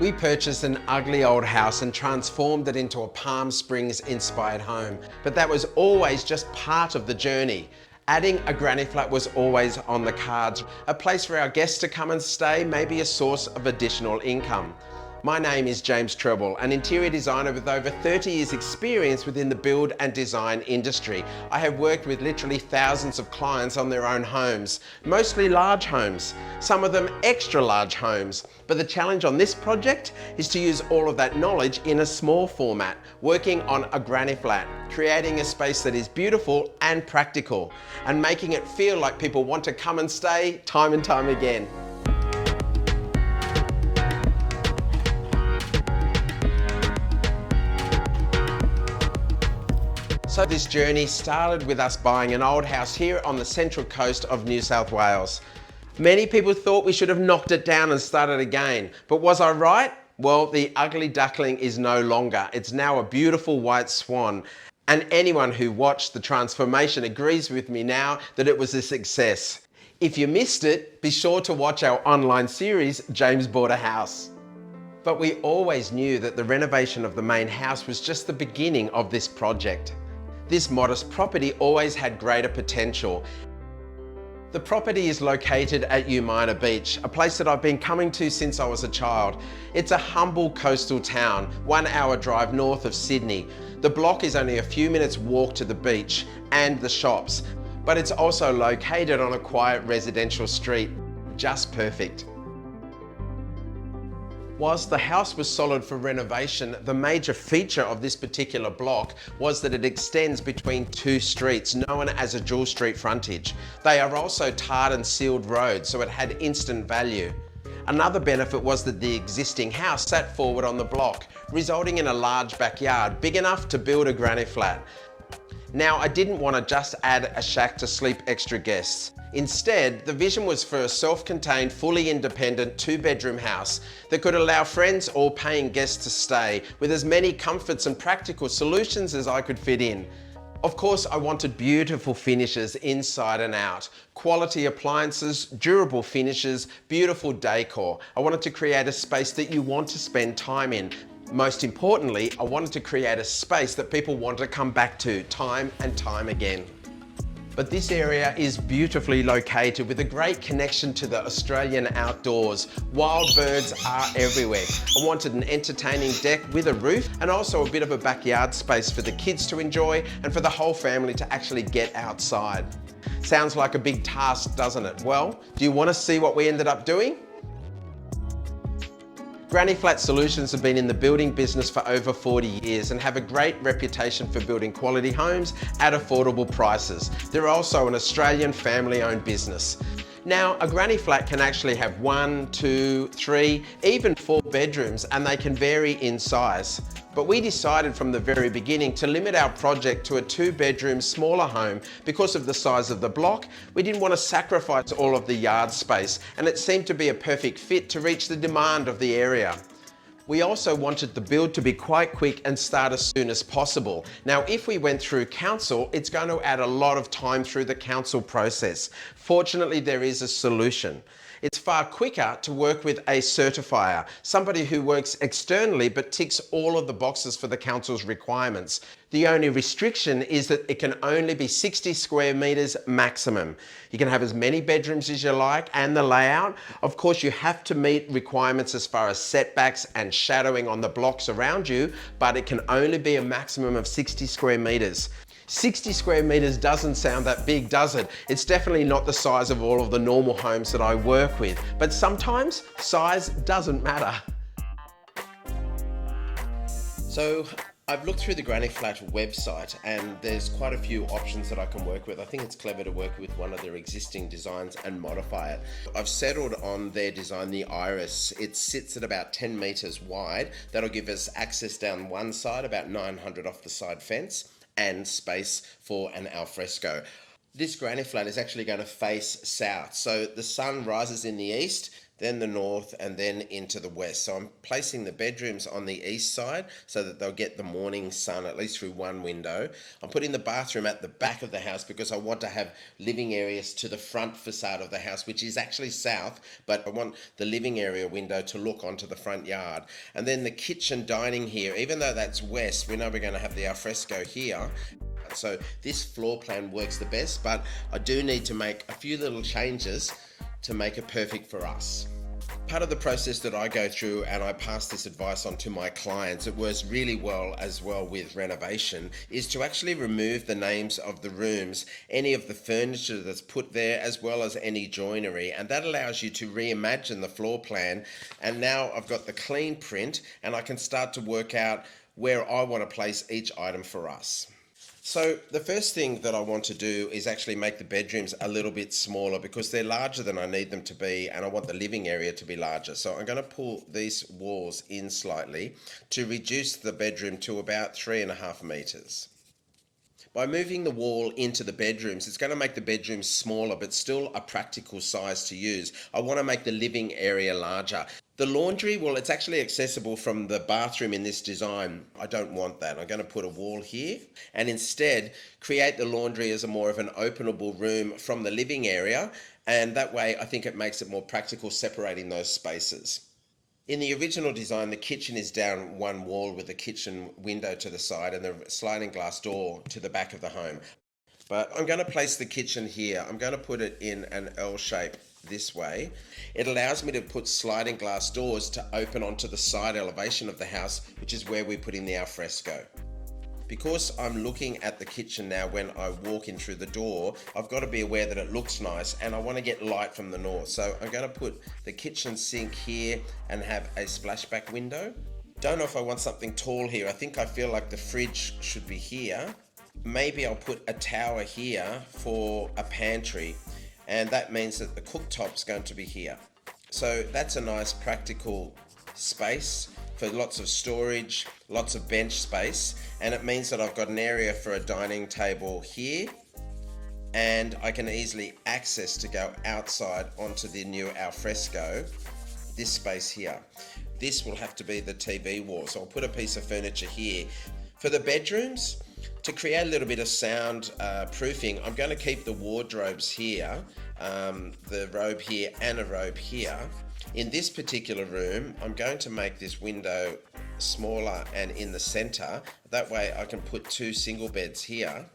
We purchased an ugly old house and transformed it into a Palm Springs inspired home. But that was always just part of the journey. Adding a granny flat was always on the cards, a place for our guests to come and stay, maybe a source of additional income. My name is James Treble, an interior designer with over 30 years experience within the build and design industry. I have worked with literally thousands of clients on their own homes, mostly large homes, some of them extra large homes. But the challenge on this project is to use all of that knowledge in a small format, working on a granny flat, creating a space that is beautiful and practical, and making it feel like people want to come and stay time and time again. So this journey started with us buying an old house here on the central coast of New South Wales. Many people thought we should have knocked it down and started again, but was I right? Well, the ugly duckling is no longer. It's now a beautiful white swan. And anyone who watched the transformation agrees with me now that it was a success. If you missed it, be sure to watch our online series, James Bought a House. But we always knew that the renovation of the main house was just the beginning of this project. This modest property always had greater potential. The property is located at Umina Beach, a place that I've been coming to since I was a child. It's a humble coastal town, 1 hour drive north of Sydney. The block is only a few minutes walk to the beach and the shops, but it's also located on a quiet residential street. Just perfect. Whilst the house was solid for renovation, the major feature of this particular block was that it extends between two streets known as a dual street frontage. They are also tarred and sealed roads, so it had instant value. Another benefit was that the existing house sat forward on the block, resulting in a large backyard, big enough to build a granny flat. Now, I didn't want to just add a shack to sleep extra guests. Instead, the vision was for a self-contained, fully independent 2-bedroom house that could allow friends or paying guests to stay with as many comforts and practical solutions as I could fit in. Of course, I wanted beautiful finishes inside and out, quality appliances, durable finishes, beautiful decor. I wanted to create a space that you want to spend time in. Most importantly, I wanted to create a space that people want to come back to time and time again. But this area is beautifully located with a great connection to the Australian outdoors. Wild birds are everywhere. I wanted an entertaining deck with a roof and also a bit of a backyard space for the kids to enjoy and for the whole family to actually get outside. Sounds like a big task, doesn't it? Well, do you want to see what we ended up doing? Granny Flat Solutions have been in the building business for over 40 years and have a great reputation for building quality homes at affordable prices. They're also an Australian family-owned business. Now, a granny flat can actually have 1, 2, 3, even 4 bedrooms, and they can vary in size. But we decided from the very beginning to limit our project to a 2-bedroom smaller home because of the size of the block. We didn't want to sacrifice all of the yard space, and it seemed to be a perfect fit to reach the demand of the area. We also wanted the build to be quite quick and start as soon as possible. Now, if we went through council, it's going to add a lot of time through the council process. Fortunately, there is a solution. It's far quicker to work with a certifier, somebody who works externally but ticks all of the boxes for the council's requirements. The only restriction is that it can only be 60 square metres maximum. You can have as many bedrooms as you like and the layout. Of course, you have to meet requirements as far as setbacks and shadowing on the blocks around you, but it can only be a maximum of 60 square metres. 60 square metres doesn't sound that big, does it? It's definitely not the size of all of the normal homes that I work with, but sometimes size doesn't matter. So I've looked through the Granny Flat website and there's quite a few options that I can work with. I think it's clever to work with one of their existing designs and modify it. I've settled on their design, the Iris. It sits at about 10 metres wide. That'll give us access down one side, about 900 off the side fence, and space for an alfresco. This granny flat is actually going to face south, so the sun rises in the east, then the north, and then into the west. So I'm placing the bedrooms on the east side so that they'll get the morning sun at least through one window. I'm putting the bathroom at the back of the house because I want to have living areas to the front facade of the house, which is actually south, but I want the living area window to look onto the front yard. And then the kitchen dining here, even though that's west, we know we're going to have the alfresco here. So this floor plan works the best, but I do need to make a few little changes to make it perfect for us. Part of the process that I go through, and I pass this advice on to my clients, it works really well as well with renovation, is to actually remove the names of the rooms, any of the furniture that's put there, as well as any joinery, and that allows you to reimagine the floor plan. And now I've got the clean print and I can start to work out where I want to place each item for us. So the first thing that I want to do is actually make the bedrooms a little bit smaller because they're larger than I need them to be, and I want the living area to be larger. So I'm going to pull these walls in slightly to reduce the bedroom to about 3.5 meters. By moving the wall into the bedrooms, it's going to make the bedrooms smaller, but still a practical size to use. I want to make the living area larger. The laundry, well, it's actually accessible from the bathroom in this design. I don't want that. I'm going to put a wall here and instead create the laundry as a more of an openable room from the living area. And that way, I think it makes it more practical separating those spaces. In the original design, the kitchen is down one wall with the kitchen window to the side and the sliding glass door to the back of the home. But I'm going to place the kitchen here. I'm going to put it in an L shape this way. It allows me to put sliding glass doors to open onto the side elevation of the house, which is where we're putting the alfresco. Because I'm looking at the kitchen now when I walk in through the door, I've got to be aware that it looks nice and I want to get light from the north. So I'm going to put the kitchen sink here and have a splashback window. Don't know if I want something tall here. I feel like the fridge should be here. Maybe I'll put a tower here for a pantry, and that means that the cooktop's going to be here. So that's a nice practical space for lots of storage, lots of bench space, and it means that I've got an area for a dining table here, and I can easily access to go outside onto the new alfresco, this space here. This will have to be the TV wall, so I'll put a piece of furniture here. For the bedrooms, to create a little bit of sound proofing, I'm going to keep the wardrobes here, the robe here and a robe here. In this particular room, I'm going to make this window smaller and in the center. That way I can put 2 single beds here.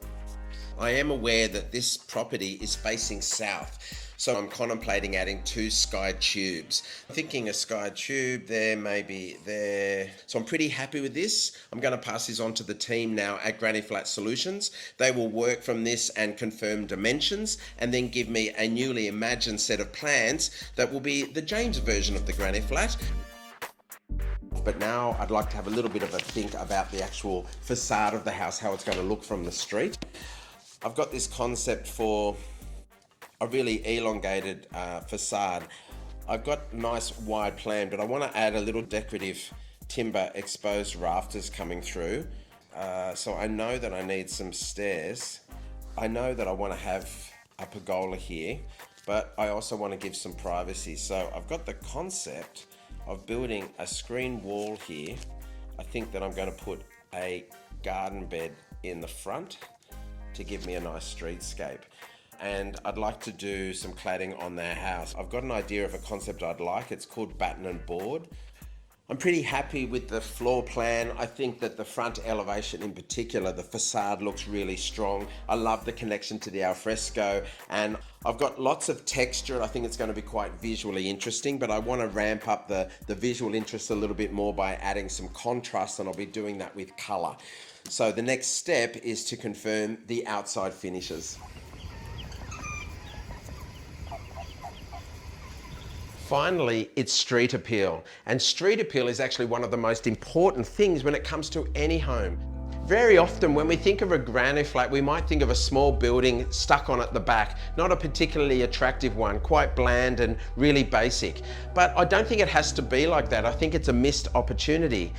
I am aware that this property is facing south, so I'm contemplating adding 2 sky tubes. I'm thinking a sky tube there, maybe there. So I'm pretty happy with this. I'm going to pass this on to the team now at Granny Flat Solutions. They will work from this and confirm dimensions and then give me a newly imagined set of plans that will be the James version of the Granny Flat. But now I'd like to have a little bit of a think about the actual facade of the house, how it's going to look from the street. I've got this concept for a really elongated facade. I've got nice wide plan, but I want to add a little decorative timber exposed rafters coming through. So I know that I need some stairs. I know that I want to have a pergola here, but I also want to give some privacy. So I've got the concept of building a screen wall here. I think that I'm going to put a garden bed in the front to give me a nice streetscape. And I'd like to do some cladding on their house. I've got an idea of a concept I'd like. It's called batten and board. I'm pretty happy with the floor plan. I think that the front elevation in particular, the facade looks really strong. I love the connection to the alfresco, and I've got lots of texture. I think it's going to be quite visually interesting, but I want to ramp up the visual interest a little bit more by adding some contrast, and I'll be doing that with color. So the next step is to confirm the outside finishes. Finally, it's street appeal. And street appeal is actually one of the most important things when it comes to any home. Very often when we think of a granny flat, we might think of a small building stuck on at the back, not a particularly attractive one, quite bland and really basic. But I don't think it has to be like that. I think it's a missed opportunity.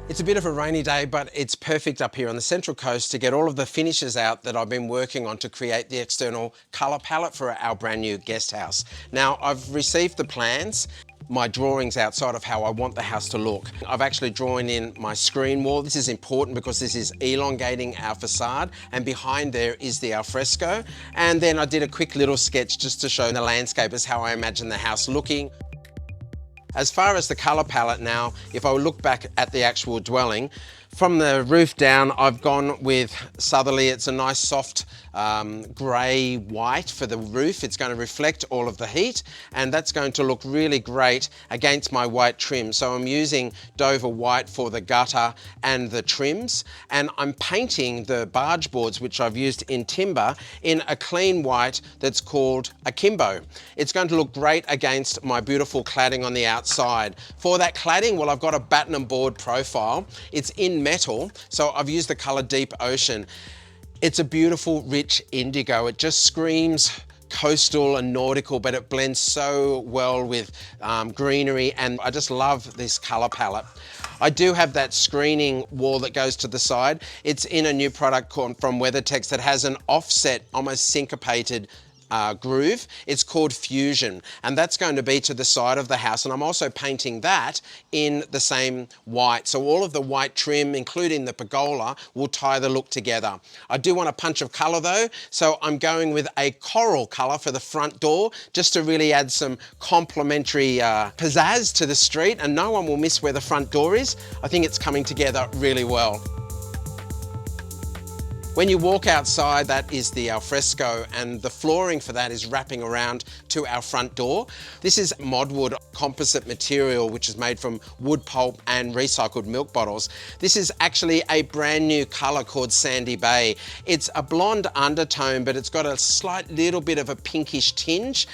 It's a bit of a rainy day, but it's perfect up here on the Central Coast to get all of the finishes out that I've been working on to create the external colour palette for our brand new guest house. Now, I've received the plans, my drawings outside of how I want the house to look. I've actually drawn in my screen wall. This is important because this is elongating our facade, and behind there is the alfresco. And then I did a quick little sketch just to show the landscapers how I imagine the house looking. As far as the colour palette now, if I look back at the actual dwelling, from the roof down, I've gone with southerly. It's a nice soft grey white for the roof. It's going to reflect all of the heat, and that's going to look really great against my white trim. So I'm using Dover white for the gutter and the trims, and I'm painting the barge boards, which I've used in timber, in a clean white that's called Akimbo. It's going to look great against my beautiful cladding on the outside. For that cladding, well, I've got a batten and board profile. It's in metal, so I've used the colour Deep Ocean. It's a beautiful, rich indigo. It just screams coastal and nautical, but it blends so well with greenery, and I just love this colour palette. I do have that screening wall that goes to the side. It's in a new product from WeatherTex that has an offset, almost syncopated groove. It's called Fusion, and that's going to be to the side of the house, and I'm also painting that in the same white. So all of the white trim, including the pergola, will tie the look together. I do want a punch of colour though, so I'm going with a coral colour for the front door, just to really add some complementary pizzazz to the street, and no one will miss where the front door is. I think it's coming together really well. When you walk outside, that is the alfresco, and the flooring for that is wrapping around to our front door. This is modwood composite material, which is made from wood pulp and recycled milk bottles. This is actually a brand new colour called Sandy Bay. It's a blonde undertone, but it's got a slight little bit of a pinkish tinge.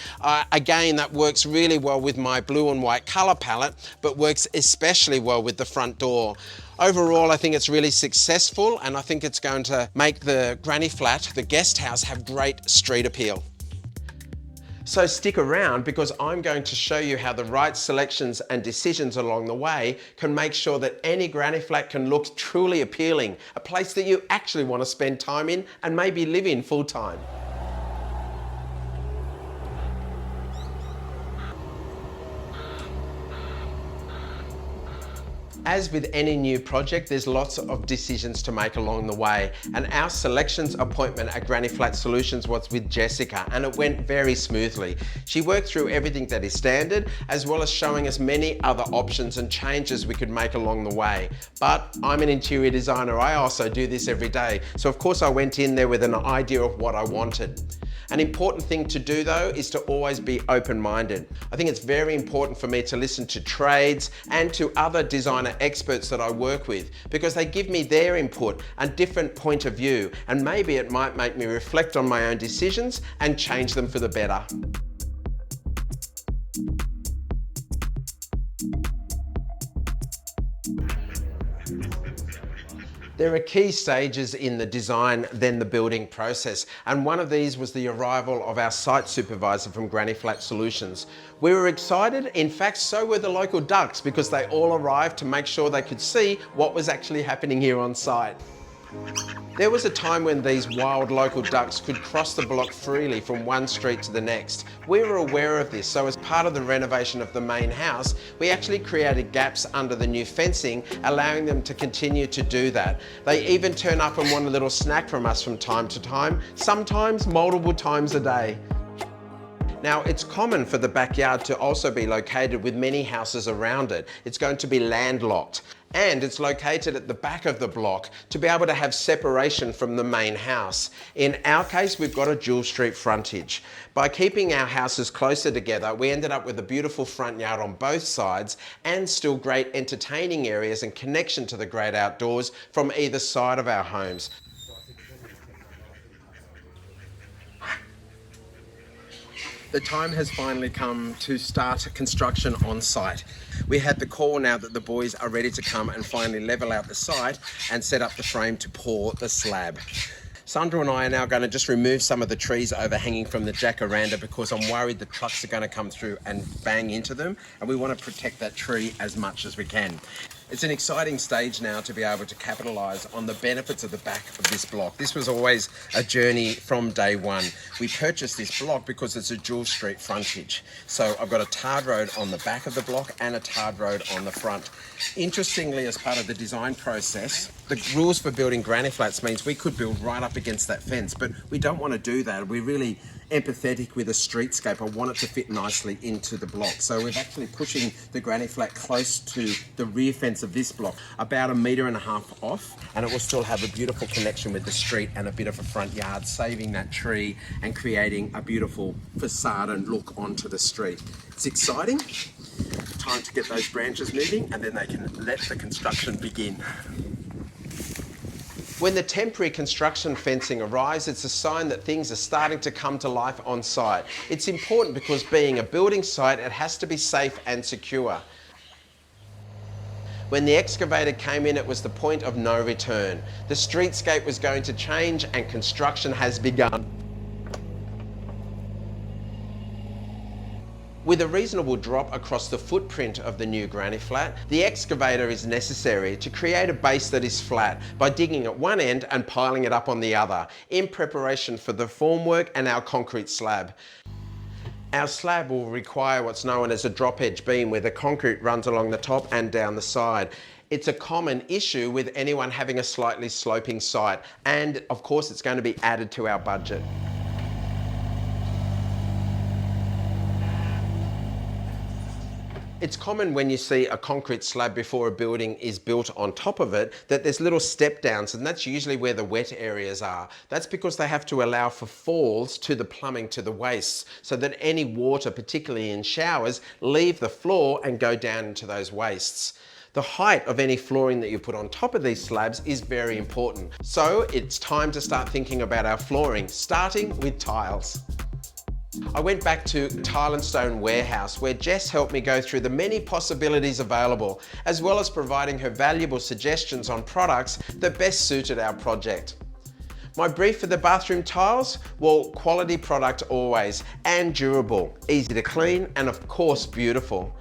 Again, that works really well with my blue and white colour palette, but works especially well with the front door. Overall, I think it's really successful, and I think it's going to make the granny flat, the guest house, have great street appeal. So stick around, because I'm going to show you how the right selections and decisions along the way can make sure that any granny flat can look truly appealing, a place that you actually want to spend time in and maybe live in full time. As with any new project, there's lots of decisions to make along the way, and our selections appointment at Granny Flat Solutions was with Jessica, and it went very smoothly. She worked through everything that is standard, as well as showing us many other options and changes we could make along the way. But I'm an interior designer, I also do this every day, so of course I went in there with an idea of what I wanted. An important thing to do though is to always be open-minded. I think it's very important for me to listen to trades and to other designer experts that I work with, because they give me their input and different point of view, and maybe it might make me reflect on my own decisions and change them for the better. There are key stages in the design, then the building process, and one of these was the arrival of our site supervisor from Granny Flat Solutions. We were excited, in fact so were the local ducks, because they all arrived to make sure they could see what was actually happening here on site. There was a time when these wild local ducks could cross the block freely from one street to the next. We were aware of this, so as part of the renovation of the main house, we actually created gaps under the new fencing, allowing them to continue to do that. They even turn up and want a little snack from us from time to time, sometimes multiple times a day. Now, it's common for the backyard to also be located with many houses around it. It's going to be landlocked, and it's located at the back of the block to be able to have separation from the main house. In our case, we've got a dual street frontage. By keeping our houses closer together, we ended up with a beautiful front yard on both sides, and still great entertaining areas and connection to the great outdoors from either side of our homes. The time has finally come to start construction on site. We had the call now that the boys are ready to come and finally level out the site and set up the frame to pour the slab. Sandra and I are now going to just remove some of the trees overhanging from the jacaranda, because I'm worried the trucks are going to come through and bang into them, and we want to protect that tree as much as we can. It's an exciting stage now to be able to capitalise on the benefits of the back of this block. This was always a journey from day one. We purchased this block because it's a dual street frontage. So I've got a tarred road on the back of the block and a tarred road on the front. Interestingly, as part of the design process, the rules for building granny flats means we could build right up against that fence, but we don't want to do that. We're really empathetic with a streetscape. I want it to fit nicely into the block. So we're actually pushing the granny flat close to the rear fence of this block, about 1.5 meters off, and it will still have a beautiful connection with the street and a bit of a front yard, saving that tree and creating a beautiful facade and look onto the street. It's exciting. Time to get those branches moving and then they can let the construction begin. When the temporary construction fencing arrives, it's a sign that things are starting to come to life on site. It's important because being a building site, it has to be safe and secure. When the excavator came in, it was the point of no return. The streetscape was going to change and construction has begun. With a reasonable drop across the footprint of the new granny flat, the excavator is necessary to create a base that is flat by digging at one end and piling it up on the other in preparation for the formwork and our concrete slab. Our slab will require what's known as a drop edge beam where the concrete runs along the top and down the side. It's a common issue with anyone having a slightly sloping site, and of course it's going to be added to our budget. It's common when you see a concrete slab before a building is built on top of it that there's little step downs, and that's usually where the wet areas are. That's because they have to allow for falls to the plumbing, to the wastes, so that any water, particularly in showers, leave the floor and go down into those wastes. The height of any flooring that you put on top of these slabs is very important. So it's time to start thinking about our flooring, starting with tiles. I went back to Tile and Stone Warehouse where Jess helped me go through the many possibilities available, as well as providing her valuable suggestions on products that best suited our project. My brief for the bathroom tiles? Well, quality product always, and durable, easy to clean, and of course beautiful.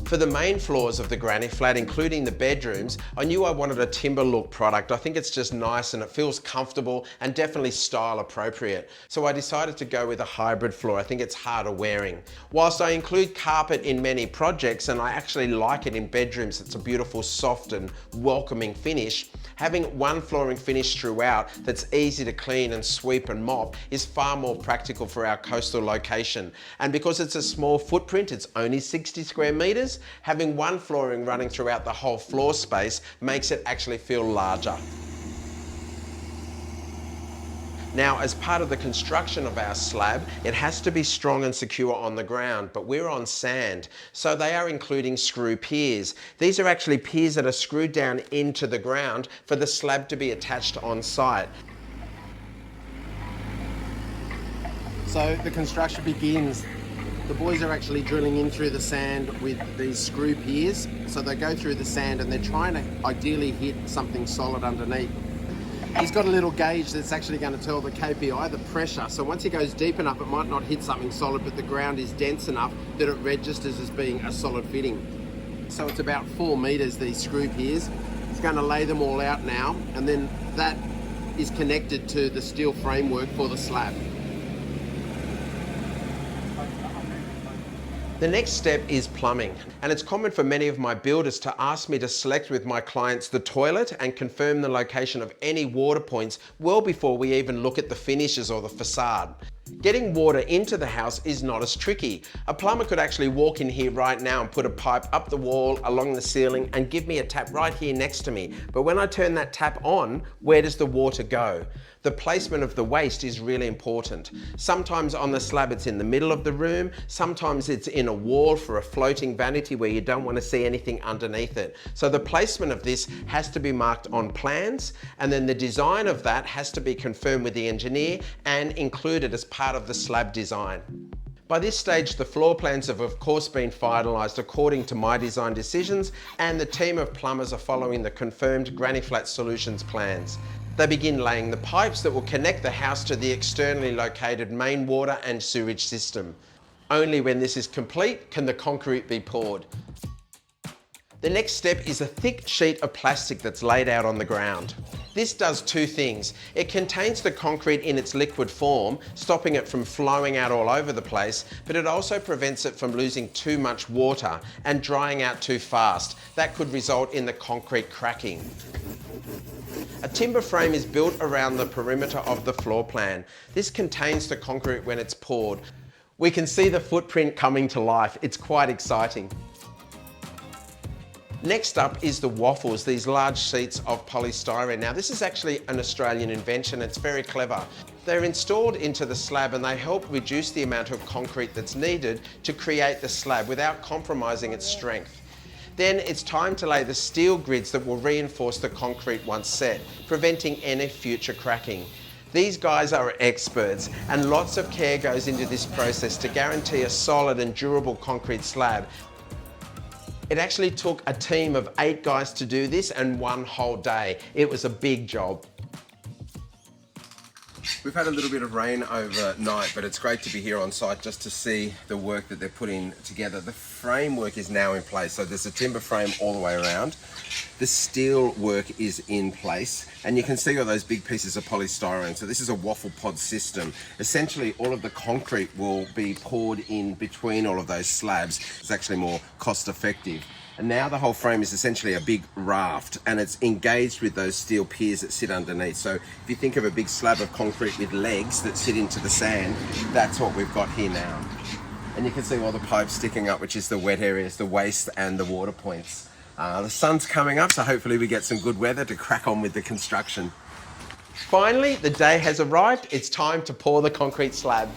For the main floors of the granny flat, including the bedrooms, I knew I wanted a timber look product. I think it's just nice and it feels comfortable and definitely style appropriate. So I decided to go with a hybrid floor. I think it's harder wearing. Whilst I include carpet in many projects and I actually like it in bedrooms, it's a beautiful, soft and welcoming finish. Having one flooring finish throughout that's easy to clean and sweep and mop is far more practical for our coastal location. And because it's a small footprint, it's only 60 square meters, having one flooring running throughout the whole floor space makes it actually feel larger. Now, as part of the construction of our slab, it has to be strong and secure on the ground, but we're on sand, so they are including screw piers. These are actually piers that are screwed down into the ground for the slab to be attached on site. So the construction begins. The boys are actually drilling in through the sand with these screw piers. So they go through the sand and they're trying to ideally hit something solid underneath. He's got a little gauge that's actually going to tell the KPI, the pressure. So once he goes deep enough, it might not hit something solid, but the ground is dense enough that it registers as being a solid fitting. So it's about 4 meters, these screw piers. He's going to lay them all out now, and then that is connected to the steel framework for the slab. The next step is plumbing, and it's common for many of my builders to ask me to select with my clients the toilet and confirm the location of any water points well before we even look at the finishes or the facade. Getting water into the house is not as tricky. A plumber could actually walk in here right now and put a pipe up the wall, along the ceiling, and give me a tap right here next to me. But when I turn that tap on, where does the water go? The placement of the waste is really important. Sometimes on the slab it's in the middle of the room, sometimes it's in a wall for a floating vanity where you don't want to see anything underneath it. So the placement of this has to be marked on plans, and then the design of that has to be confirmed with the engineer and included as part of the slab design. By this stage, the floor plans have of course been finalised according to my design decisions, and the team of plumbers are following the confirmed Granny Flat Solutions plans. They begin laying the pipes that will connect the house to the externally located main water and sewage system. Only when this is complete can the concrete be poured. The next step is a thick sheet of plastic that's laid out on the ground. This does two things. It contains the concrete in its liquid form, stopping it from flowing out all over the place, but it also prevents it from losing too much water and drying out too fast. That could result in the concrete cracking. A timber frame is built around the perimeter of the floor plan. This contains the concrete when it's poured. We can see the footprint coming to life. It's quite exciting. Next up is the waffles, these large sheets of polystyrene. Now this is actually an Australian invention, it's very clever. They're installed into the slab and they help reduce the amount of concrete that's needed to create the slab without compromising its strength. Then it's time to lay the steel grids that will reinforce the concrete once set, preventing any future cracking. These guys are experts and lots of care goes into this process to guarantee a solid and durable concrete slab. It actually took a team of 8 guys to do this and one whole day. It was a big job. We've had a little bit of rain overnight, but it's great to be here on site just to see the work that they're putting together. The framework is now in place, so there's a timber frame all the way around. The steel work is in place, and you can see all those big pieces of polystyrene. So this is a waffle pod system. Essentially, all of the concrete will be poured in between all of those slabs. It's actually more cost effective. And now the whole frame is essentially a big raft and it's engaged with those steel piers that sit underneath. So if you think of a big slab of concrete with legs that sit into the sand, that's what we've got here now. And you can see all the pipes sticking up, which is the wet areas, the waste and the water points. The sun's coming up, so hopefully we get some good weather to crack on with the construction. Finally, the day has arrived. It's time to pour the concrete slab.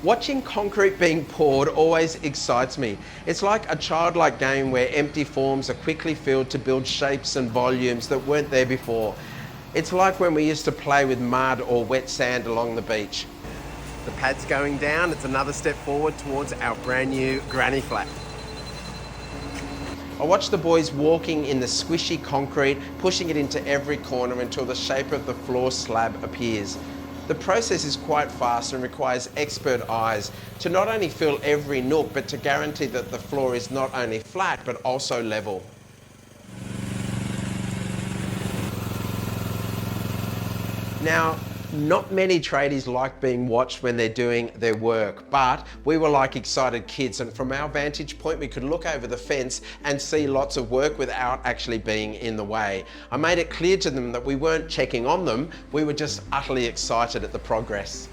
Watching concrete being poured always excites me. It's like a childlike game where empty forms are quickly filled to build shapes and volumes that weren't there before. It's like when we used to play with mud or wet sand along the beach. The pad's going down. It's another step forward towards our brand new granny flat. I watch the boys walking in the squishy concrete, pushing it into every corner until the shape of the floor slab appears. The process is quite fast and requires expert eyes to not only fill every nook, but to guarantee that the floor is not only flat, but also level. Now, not many tradies like being watched when they're doing their work, but we were like excited kids, and from our vantage point we could look over the fence and see lots of work without actually being in the way. I made it clear to them that we weren't checking on them, we were just utterly excited at the progress.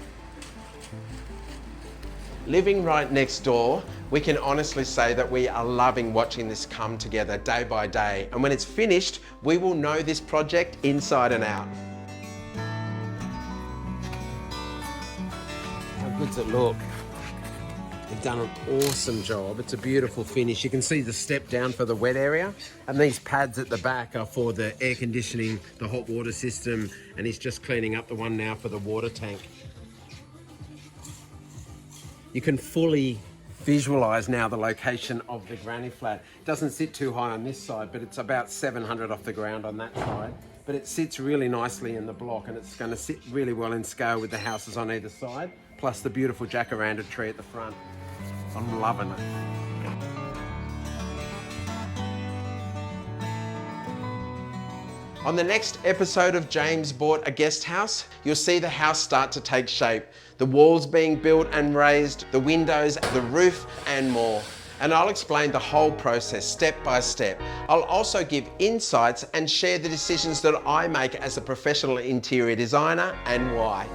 Living right next door, we can honestly say that we are loving watching this come together day by day, and when it's finished, we will know this project inside and out. How good's it look? They've done an awesome job. It's a beautiful finish. You can see the step down for the wet area, and these pads at the back are for the air conditioning, the hot water system, and he's just cleaning up the one now for the water tank. You can fully visualize now the location of the granny flat. It doesn't sit too high on this side, but it's about 700 off the ground on that side. But it sits really nicely in the block, and it's going to sit really well in scale with the houses on either side, plus the beautiful jacaranda tree at the front. I'm loving it. On the next episode of James Bought a Guest House, you'll see the house start to take shape. The walls being built and raised, the windows, the roof, and more. And I'll explain the whole process step by step. I'll also give insights and share the decisions that I make as a professional interior designer and why.